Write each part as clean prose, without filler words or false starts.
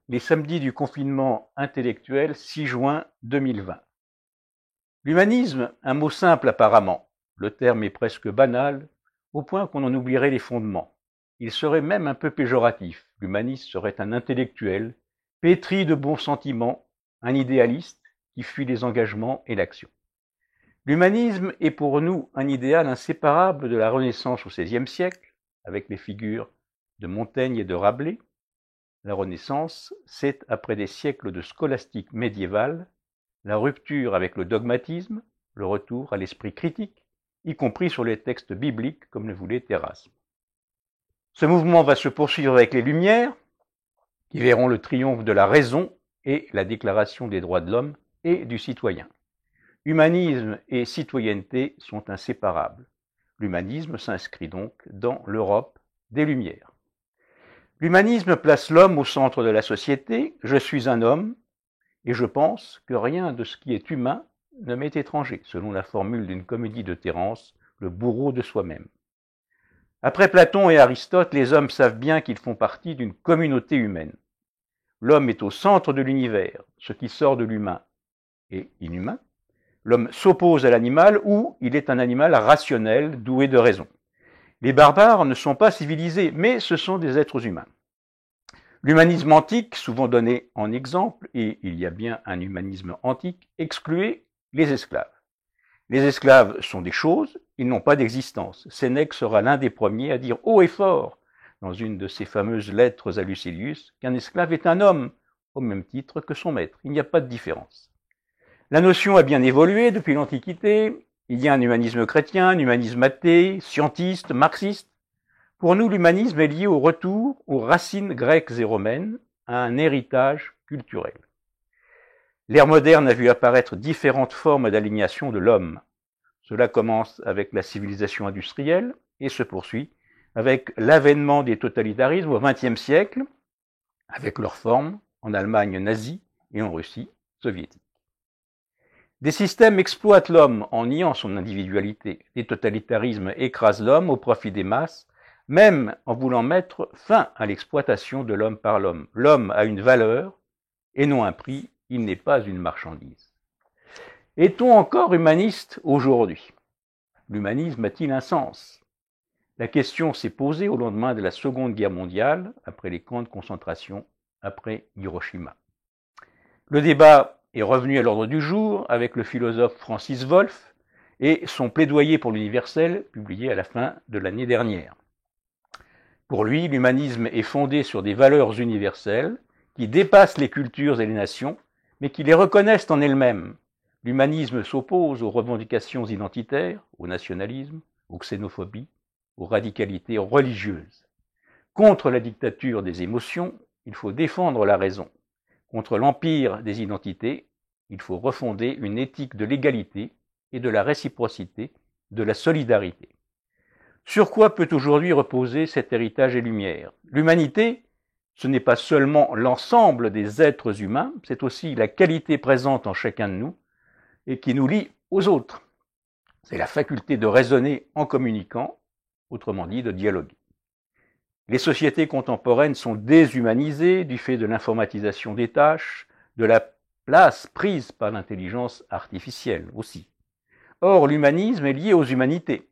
les samedis du confinement intellectuel 6 juin 2020. L'humanisme, un mot simple apparemment. Le terme est presque banal, au point qu'on en oublierait les fondements. Il serait même un peu péjoratif. L'humaniste serait un intellectuel, pétri de bons sentiments, un idéaliste qui fuit les engagements et l'action. L'humanisme est pour nous un idéal inséparable de la Renaissance au XVIe siècle, avec les figures de Montaigne et de Rabelais. La Renaissance, c'est, après des siècles de scolastique médiévale, la rupture avec le dogmatisme, le retour à l'esprit critique, y compris sur les textes bibliques comme le voulait Erasme. Ce mouvement va se poursuivre avec les Lumières, qui verront le triomphe de la raison et la déclaration des droits de l'homme et du citoyen. Humanisme et citoyenneté sont inséparables. L'humanisme s'inscrit donc dans l'Europe des Lumières. L'humanisme place l'homme au centre de la société. Je suis un homme et je pense que rien de ce qui est humain ne m'est étranger, selon la formule d'une comédie de Terence, le bourreau de soi-même. Après Platon et Aristote, les hommes savent bien qu'ils font partie d'une communauté humaine. L'homme est au centre de l'univers. Ce qui sort de l'humain est inhumain. L'homme s'oppose à l'animal ou il est un animal rationnel, doué de raison. Les barbares ne sont pas civilisés, mais ce sont des êtres humains. L'humanisme antique, souvent donné en exemple, et il y a bien un humanisme antique, excluait les esclaves. Les esclaves sont des choses, ils n'ont pas d'existence. Sénèque sera l'un des premiers à dire haut et fort, dans une de ses fameuses lettres à Lucilius, qu'un esclave est un homme, au même titre que son maître. Il n'y a pas de différence. La notion a bien évolué depuis l'Antiquité. Il y a un humanisme chrétien, un humanisme athée, scientiste, marxiste. Pour nous, l'humanisme est lié au retour aux racines grecques et romaines, à un héritage culturel. L'ère moderne a vu apparaître différentes formes d'alignation de l'homme. Cela commence avec la civilisation industrielle et se poursuit avec l'avènement des totalitarismes au XXe siècle, avec leur forme en Allemagne nazie et en Russie soviétique. Des systèmes exploitent l'homme en niant son individualité. Les totalitarismes écrasent l'homme au profit des masses, même en voulant mettre fin à l'exploitation de l'homme par l'homme. L'homme a une valeur et non un prix, il n'est pas une marchandise. Est-on encore humaniste aujourd'hui? L'humanisme a-t-il un sens? La question s'est posée au lendemain de la Seconde Guerre mondiale, après les camps de concentration, après Hiroshima. Le débat est revenu à l'ordre du jour avec le philosophe Francis Wolff et son plaidoyer pour l'universel, publié à la fin de l'année dernière. Pour lui, l'humanisme est fondé sur des valeurs universelles qui dépassent les cultures et les nations, mais qui les reconnaissent en elles-mêmes. L'humanisme s'oppose aux revendications identitaires, au nationalisme, aux xénophobies, aux radicalités religieuses. Contre la dictature des émotions, il faut défendre la raison. Contre l'empire des identités, il faut refonder une éthique de l'égalité et de la réciprocité, de la solidarité. Sur quoi peut aujourd'hui reposer cet héritage et lumière? L'humanité, ce n'est pas seulement l'ensemble des êtres humains, c'est aussi la qualité présente en chacun de nous et qui nous lie aux autres. C'est la faculté de raisonner en communiquant, autrement dit de dialoguer. Les sociétés contemporaines sont déshumanisées du fait de l'informatisation des tâches, de la place prise par l'intelligence artificielle aussi. Or, l'humanisme est lié aux humanités,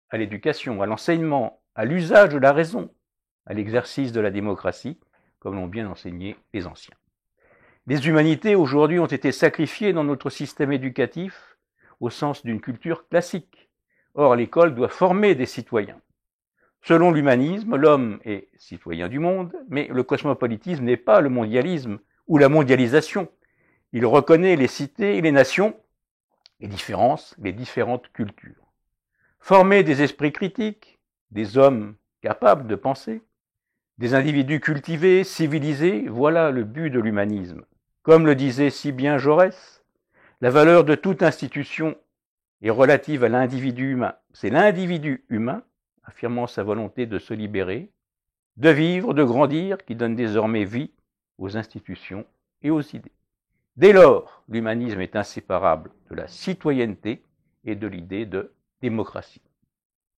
à l'éducation, à l'enseignement, à l'usage de la raison, à l'exercice de la démocratie, comme l'ont bien enseigné les anciens. Les humanités aujourd'hui ont été sacrifiées dans notre système éducatif au sens d'une culture classique. Or, l'école doit former des citoyens. Selon l'humanisme, l'homme est citoyen du monde, mais le cosmopolitisme n'est pas le mondialisme ou la mondialisation. Il reconnaît les cités et les nations, les différentes cultures. Former des esprits critiques, des hommes capables de penser, des individus cultivés, civilisés, voilà le but de l'humanisme. Comme le disait si bien Jaurès, la valeur de toute institution est relative à l'individu humain. C'est l'individu humain, affirmant sa volonté de se libérer, de vivre, de grandir, qui donne désormais vie aux institutions et aux idées. Dès lors, l'humanisme est inséparable de la citoyenneté et de l'idée de démocratie.